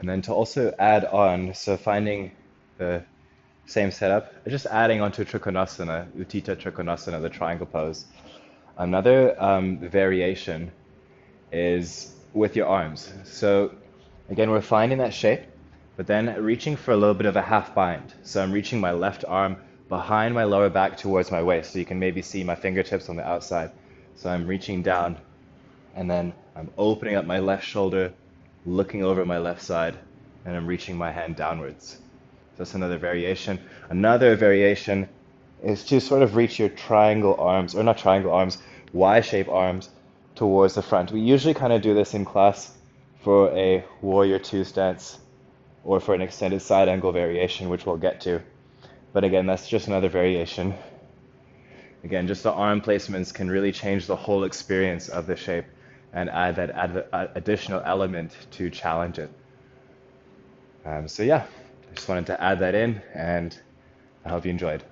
And then to also add on, so finding the same setup, just adding onto Trikonasana, Utthita Trikonasana, the triangle pose. Another variation is with your arms. So again, we're finding that shape, but then reaching for a little bit of a half bind. So I'm reaching my left arm behind my lower back towards my waist. So you can maybe see my fingertips on the outside. So I'm reaching down and then I'm opening up my left shoulder, looking over my left side, and I'm reaching my hand downwards. So that's another variation. Another variation is to sort of reach your triangle arms, or not triangle arms, Y-shaped arms towards the front. We usually kind of do this in class for a warrior two stance or for an extended side angle variation, which we'll get to. But again, that's just another variation. Again, just the arm placements can really change the whole experience of the shape and add that additional element to challenge it. So yeah, I just wanted to add that in, and I hope you enjoyed.